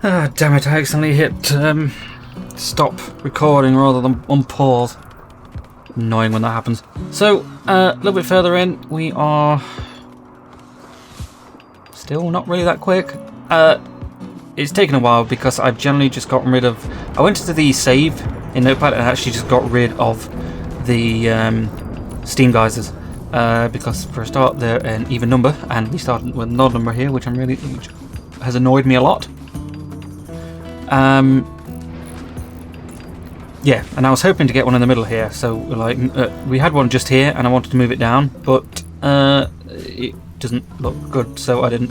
Ah, damn it, I accidentally hit stop recording rather than on pause. Annoying when that happens. So, a little bit further in, we are still not really that quick. It's taken a while because I've generally just gotten rid of... I went into the save in Notepad and actually just got rid of the steam geysers. Because for a start, they're an even number, and we started with an odd number here, which has annoyed me a lot. Yeah, and I was hoping to get one in the middle here, so like we had one just here, and I wanted to move it down, but it doesn't look good, so I didn't.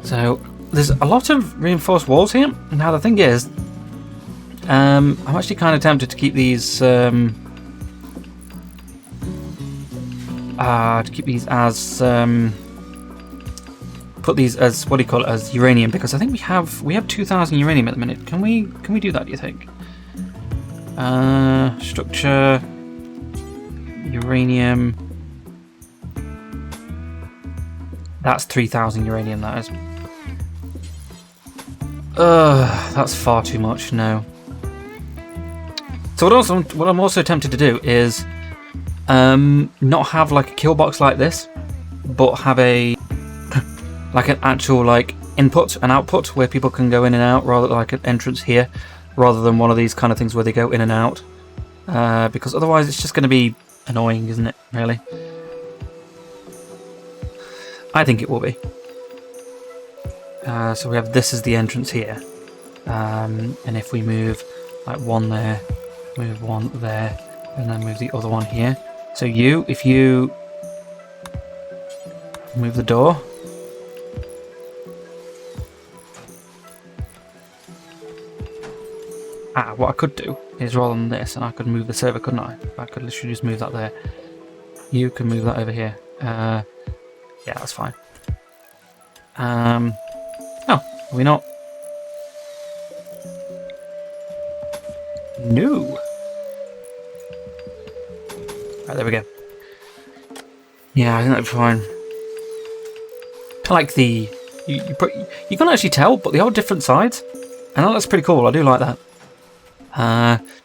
So there's a lot of reinforced walls here. Now the thing is, I'm actually kind of tempted to keep these as put these as what do you call it, as uranium, because I think we have 2,000 uranium at the minute. Can we do that, do you think? Structure uranium. That's 3,000 uranium, that is. That's far too much, no. So what I'm also tempted to do is not have like a kill box like this, but have a like an actual like input and output where people can go in and out, rather like an entrance here, rather than one of these kind of things where they go in and out, because otherwise it's just going to be annoying, isn't it, really? I think it will be. So we have this as the entrance here, and if we move like one there, move one there, and then move the other one here. So if you move the door, what I could do is rather than this, and I could move the server, couldn't I? I could literally just move that there. You can move that over here. Yeah, that's fine. Oh, are we not? No. Right, there we go. Yeah, I think that'd be fine. I like the you can't actually tell, but they are different sides, and that looks pretty cool. I do like that.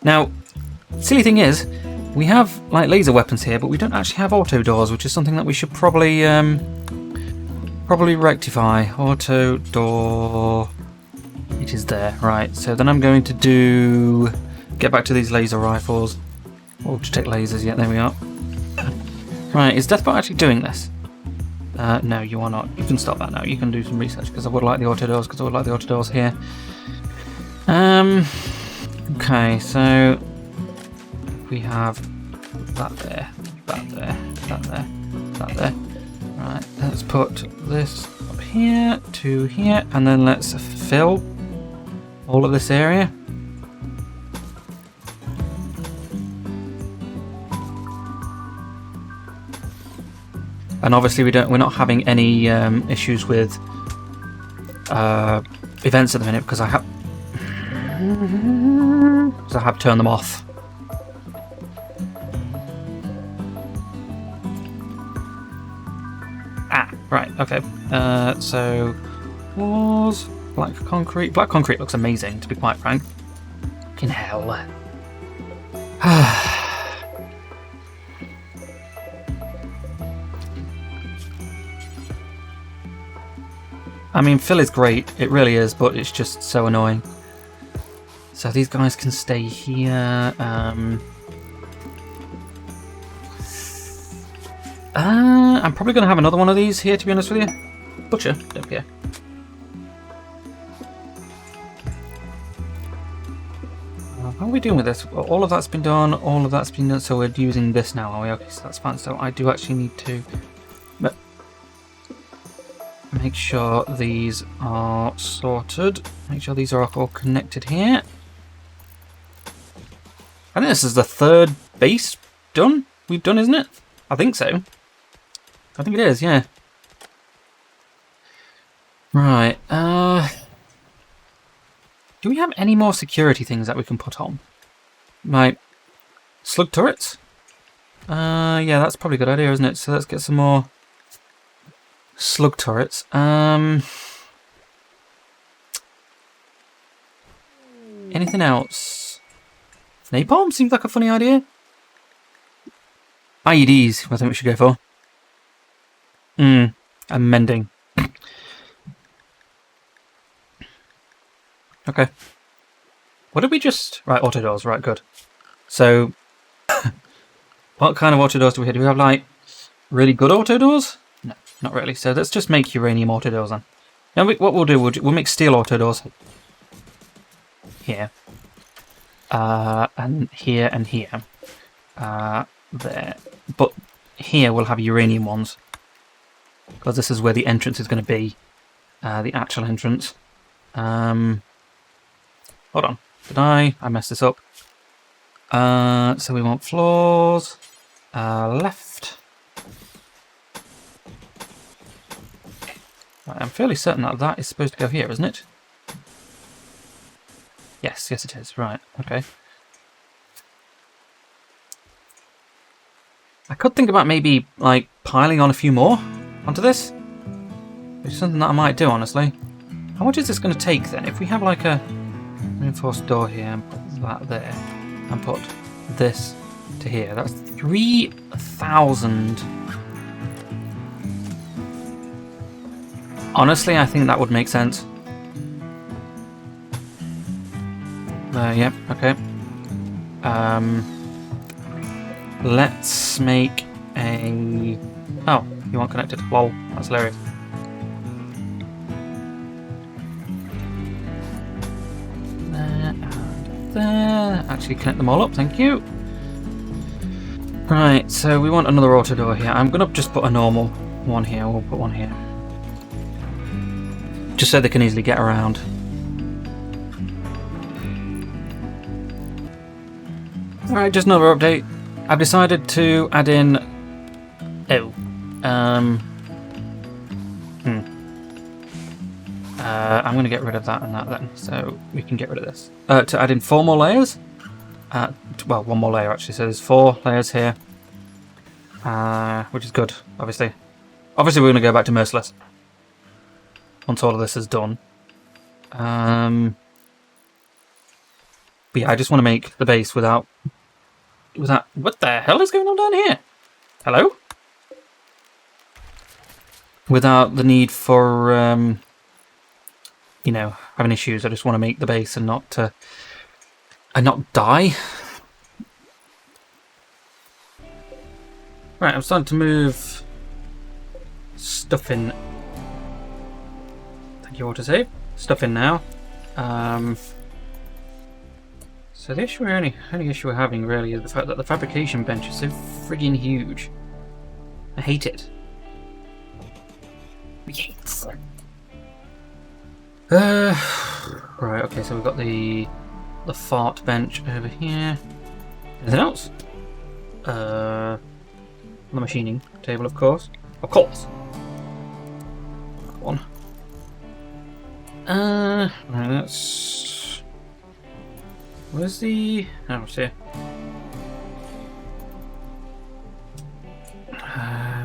Now, silly thing is, we have like laser weapons here, but we don't actually have auto doors, which is something that we should probably rectify. Auto door, it is there, right? So then I'm going to get back to these laser rifles. Or detect lasers. Yeah, there we are. Right, is Deathbot actually doing this? No, you are not. You can stop that now. You can do some research, because I would like the auto doors, here. Okay, so we have that there, that there, that there, that there. Right, let's put this up here to here, and then let's fill all of this area. And obviously we're not having any issues with events at the minute, because I have turned them off. Right, okay. So walls, black concrete. Black concrete looks amazing, to be quite frank. Fucking hell. I mean, fill is great, it really is, but it's just so annoying. So these guys can stay here. I'm probably going to have another one of these here, to be honest with you. Butcher, don't care. How are we doing with this? All of that's been done, all of that's been done, so we're using this now, are we? Okay, so that's fine. So I do actually need to make sure these are sorted. Make sure these are all connected here. I think this is the third base we've done, isn't it? I think so. I think it is, yeah. Right. Do we have any more security things that we can put on? Like slug turrets? Yeah, that's probably a good idea, isn't it? So let's get some more slug turrets. anything else? Napalm seems like a funny idea. IEDs, I think we should go for. And mending. Okay. What did we just... Right, auto doors, right, good. So, what kind of auto doors do we have? Do we have, like, really good auto doors? No, not really. So let's just make uranium auto doors then. Now, what we'll do, we'll make steel auto doors. Here. And here and here. There. But here we'll have uranium ones. Because this is where the entrance is going to be. The actual entrance. Hold on. Did I messed this up. So we want floors. Left. Right, I'm fairly certain that that is supposed to go here, isn't it? Yes, it is. Right, okay. I could think about maybe, like, piling on a few more onto this. Which is something that I might do, honestly. How much is this going to take, then? If we have, like, a reinforced door here and put that there, and put this to here, that's 3,000. Honestly, I think that would make sense. Yep, okay. Let's make a... Oh, you want connected? Lol, that's hilarious. There and there. Actually connect them all up, thank you. Right, so we want another auto door here. I'm going to just put a normal one here. We'll put one here. Just so they can easily get around. Alright, just another update. I've decided to add in... Oh. I'm going to get rid of that and that then, so we can get rid of this. To add in 4 more layers. Well, 1 more layer actually, so there's 4 layers here. Which is good, obviously. Obviously we're going to go back to Merciless. Once all of this is done. But yeah, I just want to make the base without... What the hell is going on down here? Hello? Without the need for, you know, having issues. I just want to make the base and not die. Right, I'm starting to move stuff in. Thank you, autosave. Stuff in now. So the issue only issue we're having really is the fact that the fabrication bench is so friggin' huge. I hate it. Yes. Right, okay, so we've got the fart bench over here. Anything else? The machining table, of course. Of course. One. Right, that's... Where's the... Oh, it's here.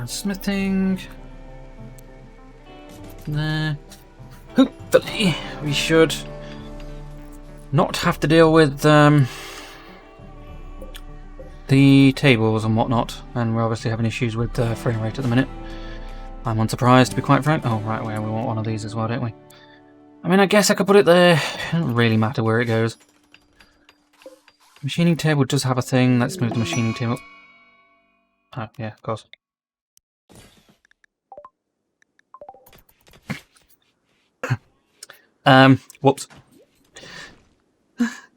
Smithing. There. Hopefully we should not have to deal with the tables and whatnot. And we're obviously having issues with frame rate at the minute. I'm unsurprised, to be quite frank. Oh, right, well, we want one of these as well, don't we? I mean, I guess I could put it there. It doesn't really matter where it goes. Machining table does have a thing. Let's move the machining table. Oh, yeah, of course. Whoops.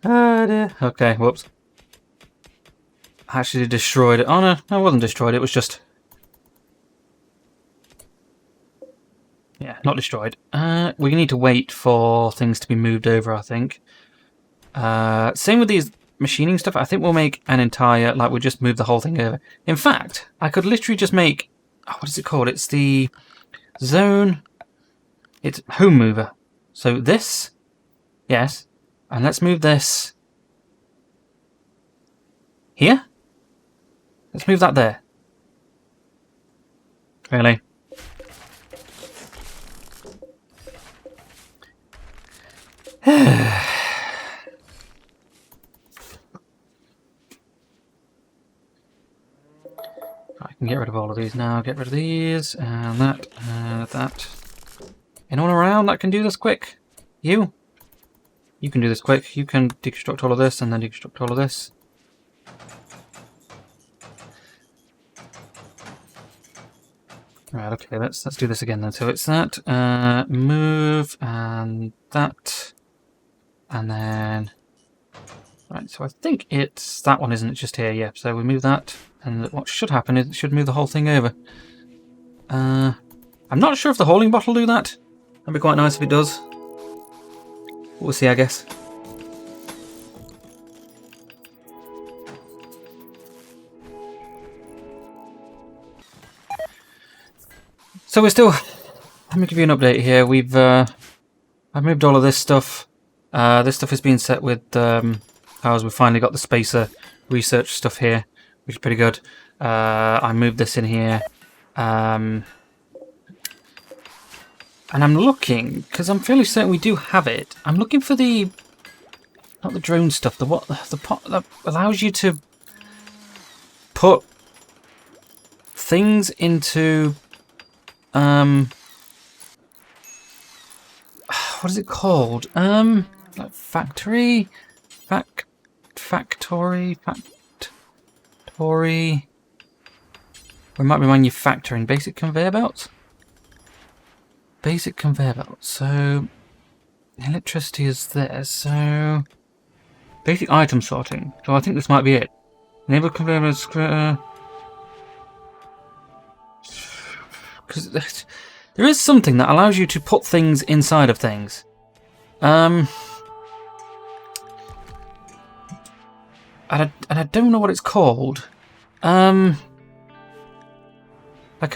Oh dear. Okay, whoops. I actually destroyed it. Oh no, I wasn't destroyed. It was just... Yeah, not destroyed. We need to wait for things to be moved over, I think. Same with these machining stuff. I think we'll make an entire... Like, we'll just move the whole thing over. In fact, I could literally just make... Oh, what is it called? It's the zone... It's home mover. So this... Yes. And let's move this... Here? Let's move that there. Really? all of these now. Get rid of these, and that, and that. Anyone around that can do this quick? You? You can do this quick. You can deconstruct all of this, and then deconstruct all of this. Right, okay, let's do this again then. So it's that, move, and that, and then... Right, so I think it's that one, isn't it? Just here, yeah. So we move that, and what should happen is it should move the whole thing over. I'm not sure if the holding bottle will do that. That'd be quite nice if it does. We'll see, I guess. So we're still... Let me give you an update here. We've I've moved all of this stuff. This stuff is being set with ours. We've finally got the spacer research stuff here, which is pretty good. I moved this in here. And I'm looking, because I'm fairly certain we do have it. I'm looking for the... Not the drone stuff, the pot that allows you to put things into... what is it called? Like factory? Factory? Or it might be manufacturing. Basic conveyor belts? Basic conveyor belts. So, electricity is there. So, basic item sorting. So I think this might be it. Enable conveyor belts. Because there is something that allows you to put things inside of things. And I don't know what it's called. Like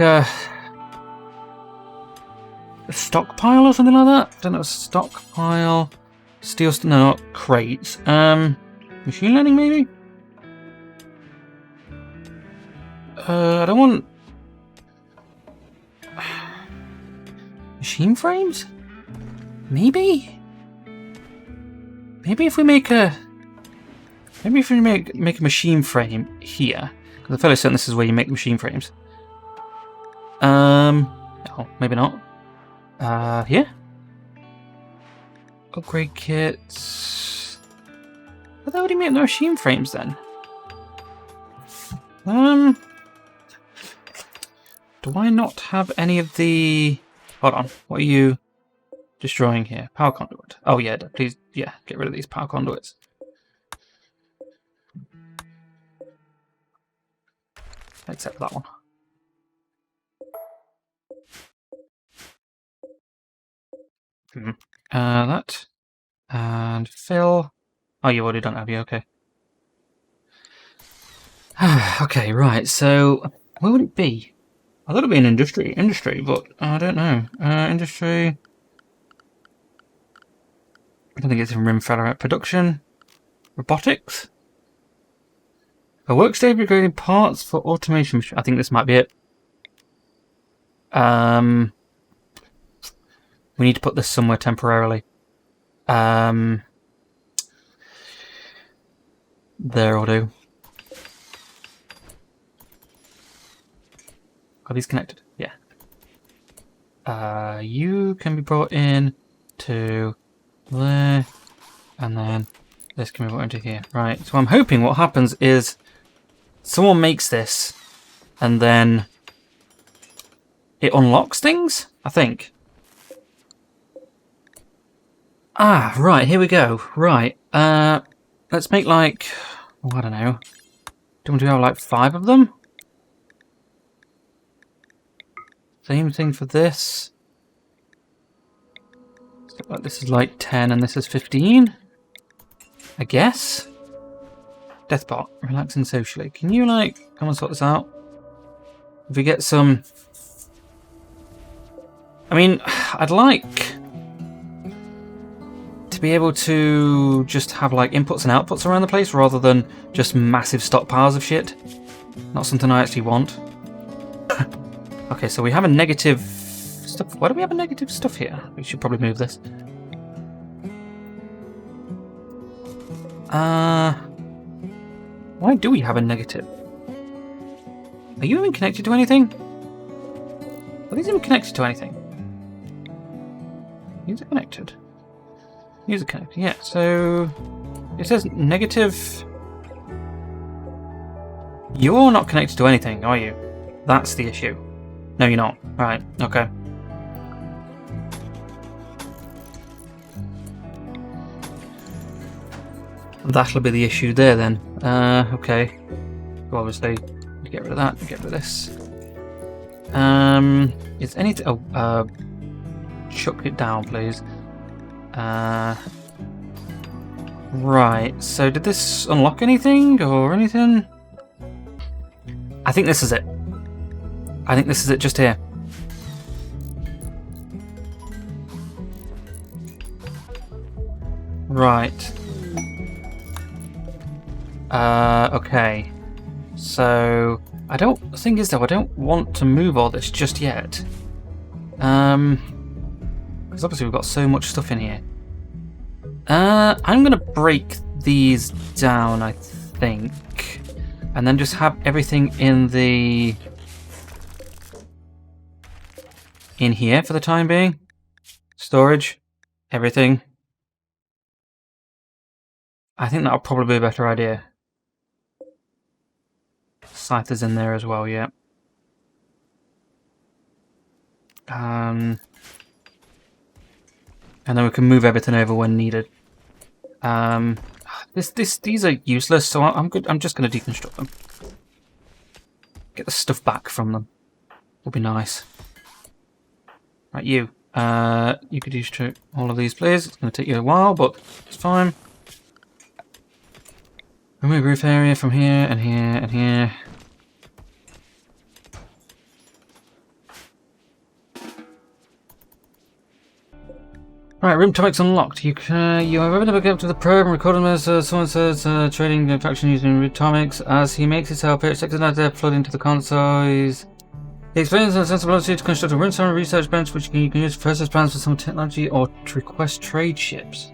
a stockpile or something like that? I don't know, stockpile. Steel, no, not crates. Machine learning maybe? I don't want... Machine frames? Maybe? Maybe if we make a... Maybe if we make a machine frame here. Because I'm fairly certain this is where you make machine frames. Oh, maybe not. Here? Upgrade kits. But that would make the machine frames then. Do I not have any of the... Hold on, what are you destroying here? Power conduit. Oh yeah, please, yeah, get rid of these power conduits. Except for that one. That. And fill. Oh, you've already done it, have you? Okay. Okay, right, so where would it be? I thought it'd be an industry, but I don't know. Industry. I don't think it's in RimFederate. Production. Robotics. A workstation upgrading parts for automation. I think this might be it. We need to put this somewhere temporarily. There will do. Are these connected? Yeah. You can be brought in to there, and then this can be brought into here. Right, so I'm hoping what happens is someone makes this, and then it unlocks things, I think. Ah, right, here we go. Right, let's make like, oh, I don't know. Do you want to have like 5 of them? Same thing for this. Like this is like 10 and this is 15. I guess. Deathbot, relaxing socially. Can you like come and sort this out? If we get some... I mean, I'd like to be able to just have like inputs and outputs around the place rather than just massive stockpiles of shit. Not something I actually want. Okay, so we have a negative stuff. Why do we have a negative stuff here? We should probably move this. Why do we have a negative? Are you even connected to anything? Are these even connected to anything? These are connected. These are connected, yeah. So it says negative. You're not connected to anything, are you? That's the issue. No, you're not. Right, okay. That'll be the issue there then. Okay. So obviously, get rid of that, get rid of this. Is anything... Oh, chuck it down, please. Right, so did this unlock anything or anything? I think this is it. I think this is it just here. Right. Okay. So, I don't... The thing is though, I don't want to move all this just yet. Because obviously we've got so much stuff in here. I'm gonna break these down, I think. And then just have everything in the... in here for the time being. Storage. Everything. I think that'll probably be a better idea. Scythe is in there as well, yeah. And then we can move everything over when needed. These are useless, so I'm good. I'm just going to deconstruct them. Get the stuff back from them. Would be nice. Right, you. You could use all of these, please. It's going to take you a while, but it's fine. Remove roof area from here and here and here. Right, room topics unlocked. You have opened up to the probe and recorded as someone says trading faction using atomics. As he makes his help, checks it out there, plugged into the console. He explains the sensibility to construct a room summary research bench, which you can use for process plans for some technology or to request trade ships.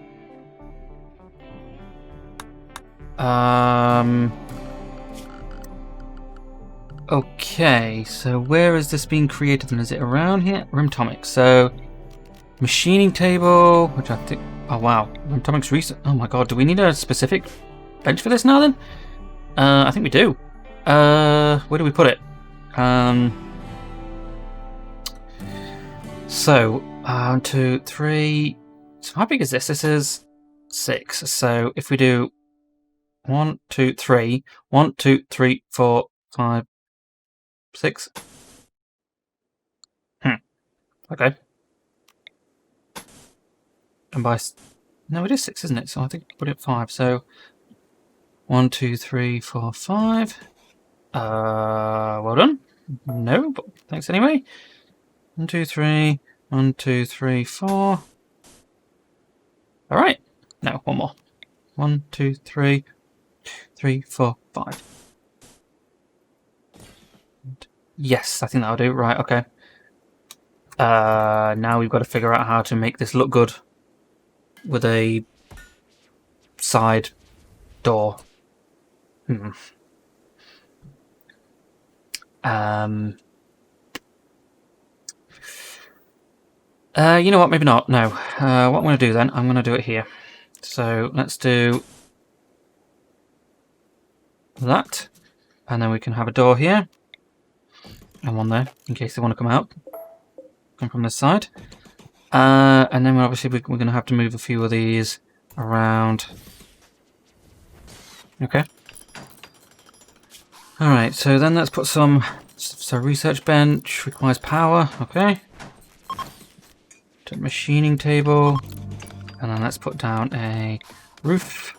Okay, so where is this being created and is it around here? RimTomics. So machining table, which I think... Oh wow, RimTomics research... Oh my god, do we need a specific bench for this now then? I think we do. Where do we put it? So, 1, 2, 3... So how big is this? This is 6. So if we do 1, 2, 3... 1, 2, 3, 4, 5, 6... Okay. And by... No, it is 6, isn't it? So I think I put it at 5. So 1, 2, 3, 4, 5. Well done. No, but thanks anyway. 1, 2, 3. 1, 2, 3, 4. All right. No, one more. 1, 2, 3. 2, 3, 4, 5. Yes, I think that'll do. Right. Okay. Now we've got to figure out how to make this look good with a side door. You know what? Maybe not. No. What I'm going to do then, I'm going to do it here. So let's do that. And then we can have a door here. And one there, in case they want to come out. Come from this side. And then obviously we're going to have to move a few of these around. Okay. Alright, so then let's put some... So research bench requires power. Okay. Machining table. And then let's put down a roof.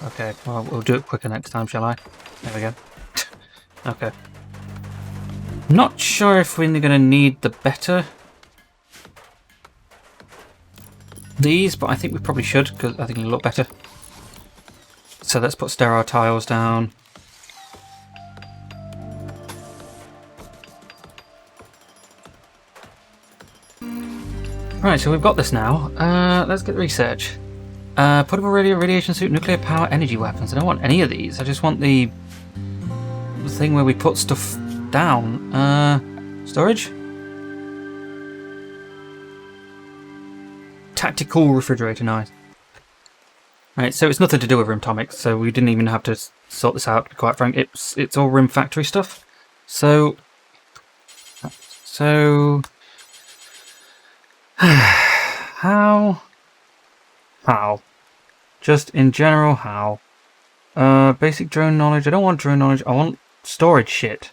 Okay, well, we'll do it quicker next time, shall I? There we go. Okay. Not sure if we're going to need the better these, but I think we probably should, because I think it'll look better. So let's put sterile tiles down. Right, so we've got this now. Let's get research. Portable radio, radiation suit, nuclear power, energy weapons. I don't want any of these. I just want the thing where we put stuff down. Storage? Tactical refrigerator, nice. Right, so it's nothing to do with Rimtomics, so we didn't even have to sort this out, to be quite frank. It's all Rim Factory stuff. So how? Just in general, how? Basic drone knowledge. I don't want drone knowledge. I want storage shit.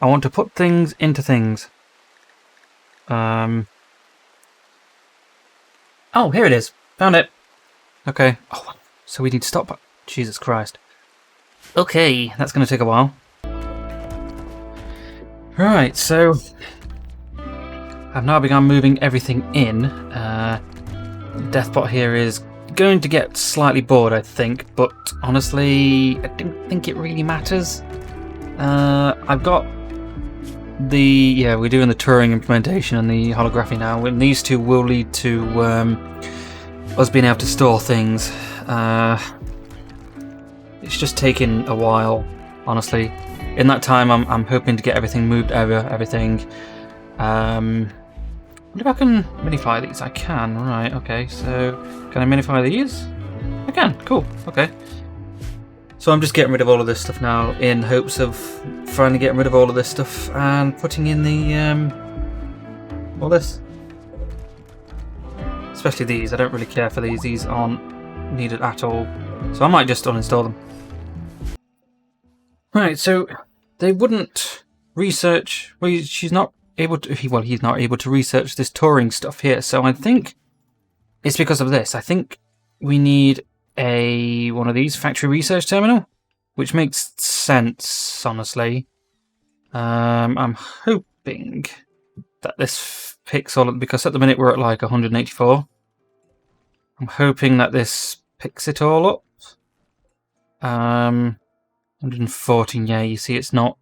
I want to put things into things. Oh, here it is. Found it. Okay. Oh, so we need to stop. Jesus Christ. Okay, that's going to take a while. Right, so I've now begun moving everything in. Deathbot here is going to get slightly bored, I think, but honestly, I don't think it really matters. I've got we're doing the Turing implementation and the holography now, and these two will lead to us being able to store things. It's just taking a while, honestly. In that time, I'm hoping to get everything moved over, everything. I wonder if I can minify these. I can, right, okay, so can I minify these? I can, cool, okay. So I'm just getting rid of all of this stuff now in hopes of finally getting rid of all of this stuff and putting in the, all this. Especially these, I don't really care for these. These aren't needed at all. So I might just uninstall them. Right, so they wouldn't research, well, she's not able to, well, he's not able to research this Turing stuff here. So I think it's because of this. I think we need one of these factory research terminal, which makes sense, honestly. I'm hoping that this picks all of, because at the minute we're at like 184. I'm hoping that this picks it all up. 114, yeah, you see it's not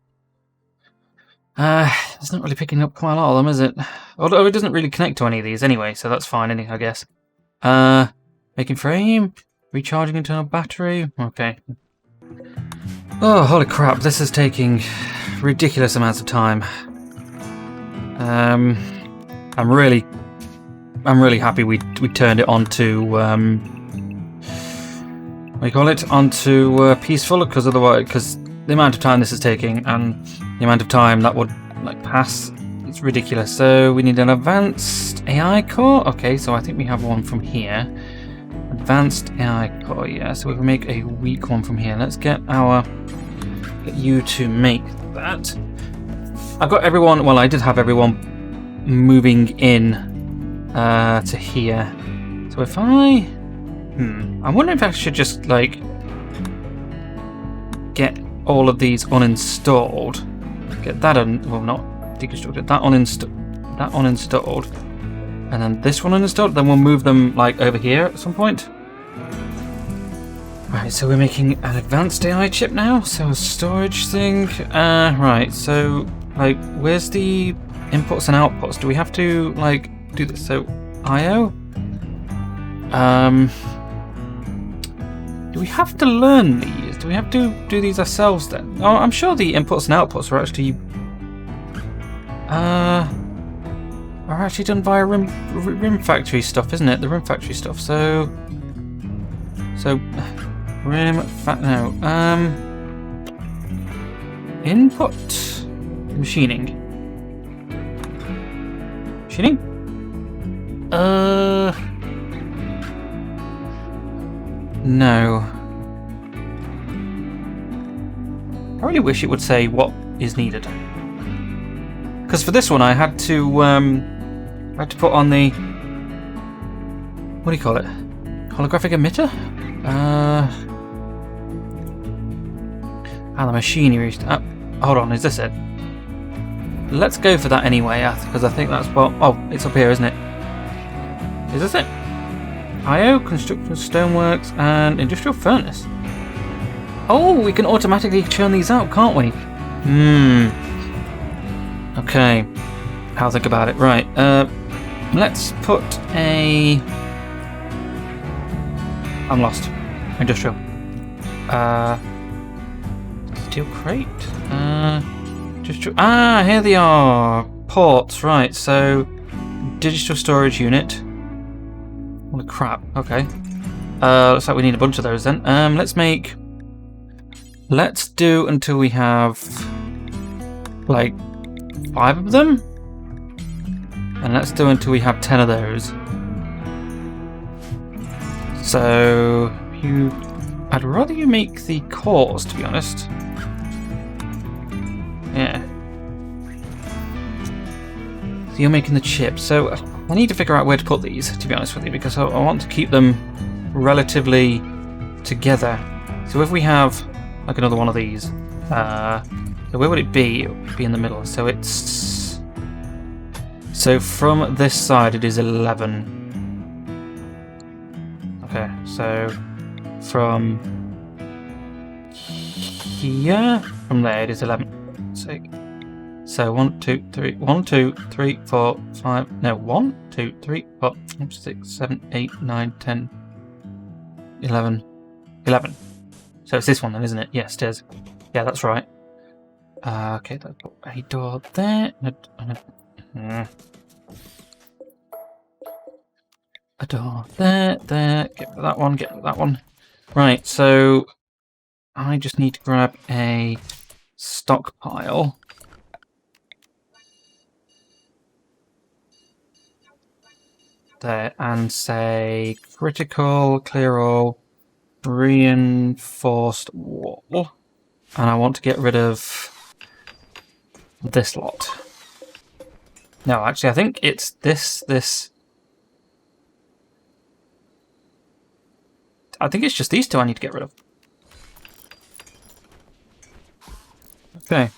really picking up quite a lot of them, is it? Although it doesn't really connect to any of these anyway, so that's fine, I guess. Making frame, recharging internal battery, okay. Oh, holy crap, this is taking ridiculous amounts of time. I'm really happy we turned it onto what do you call it? Onto peaceful, because otherwise, because the amount of time this is taking and the amount of time that would like pass, it's ridiculous. So we need an advanced AI core. Okay, so I think we have one from here. Advanced AI core, yeah. So we can make a weak one from here. Let's get you to make that. I've got everyone. Well, I did have everyone moving in to here. So if I'm wondering if I should just like get all of these uninstalled. Get that well, not deconstructed. That uninstalled, and then this one uninstalled. Then we'll move them like over here at some point. Right, so we're making an advanced AI chip now. So a storage thing. Right, so like, where's the inputs and outputs? Do we have to like do this? So I/O. Do we have to learn these? Do we have to do these ourselves then? Oh, I'm sure the inputs and outputs are actually done via Rim Factory stuff, isn't it? The Rim Factory stuff. So input machining. No. I really wish it would say what is needed. Because for this one I had to put on the, what do you call it? Holographic emitter? The machinery. Hold on, is this it? Let's go for that anyway, because I think that's what. Oh, it's up here, isn't it? Is this it? I/O, construction, stoneworks, and industrial furnace. Oh, we can automatically churn these out, can't we? Okay. I'll think about it. Right. Let's put a I'm lost. Industrial. Steel crate? Here they are. Ports, right, so digital storage unit. Holy crap, okay. Looks like we need a bunch of those then. Let's do until we have like 5 of them. And let's do until we have 10 of those. So I'd rather you make the cores, to be honest. Yeah. So you're making the chips. So I need to figure out where to put these, to be honest with you, because I want to keep them relatively together. So if we have like another one of these, so where would it be? It would be in the middle. So from this side it is 11. Okay, so from here, from there it is 11. So 1, 2, 3, 1, 2, 3, 4, 5. No, 1, 2, 3, 4, 5, 6, 7, 8, 9, 10, 11. 11. So it's this one then, isn't it? Yes, it is. Yeah, that's right. Okay, that's a door there. A door there. Get rid of that one, get rid of that one. Right, so I just need to grab a stockpile. There, and say critical, clear all, reinforced wall. And I want to get rid of this lot. No, actually I think it's this. I think it's just these two I need to get rid of. Okay.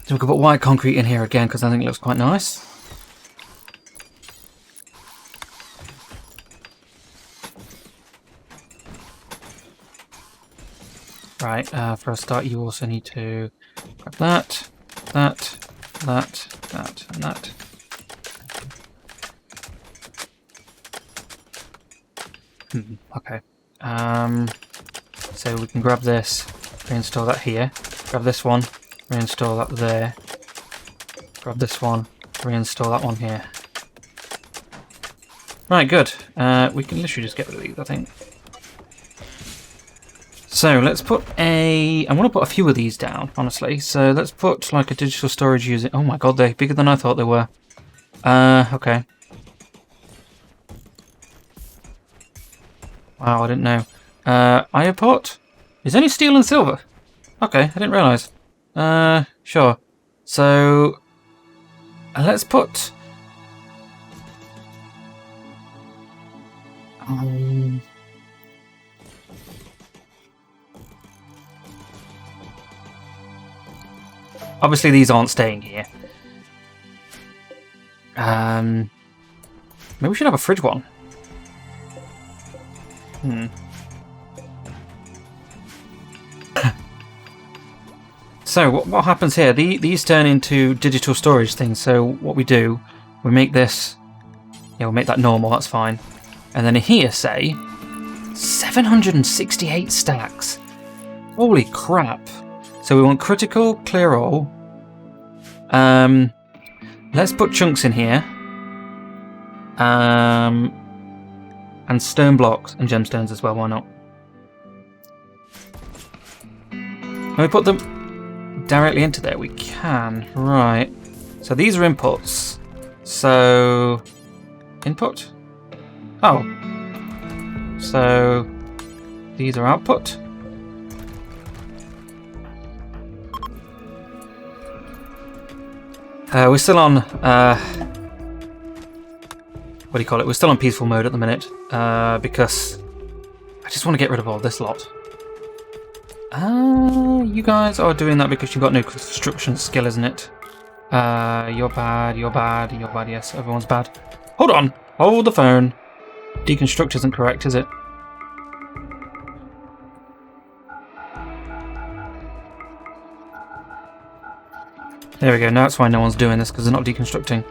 So we can put white concrete in here again because I think it looks quite nice. Right, for a start you also need to grab that, and that. Okay. So we can grab this, reinstall that here, grab this one, reinstall that there, grab this one, reinstall that one here. Right, good. We can literally just get rid of these, I think. So let's put I want to put a few of these down, honestly. So let's put like a digital storage unit. Oh my god, they're bigger than I thought they were. Okay. Wow, I didn't know. Iron pot? Is only steel and silver? Okay, I didn't realise. Sure. So let's put obviously these aren't staying here. Maybe we should have a fridge one. So what happens here? These turn into digital storage things. So what we do, we make this. Yeah, we'll make that normal. That's fine. And then here, say, 768 stacks. Holy crap! So we want critical, clear all. Let's put chunks in here. And stone blocks and gemstones as well. Why not? Can we put them directly into there? We can. Right. So these are inputs. So input. Oh. So these are output. We're still on. What do you call it? We're still on peaceful mode at the minute because I just want to get rid of all this lot. You guys are doing that because you've got no construction skill, isn't it? You're bad, you're bad, you're bad, yes, everyone's bad. Hold on, hold the phone. Deconstruct isn't correct, is it? There we go, now that's why no one's doing this, because they're not deconstructing.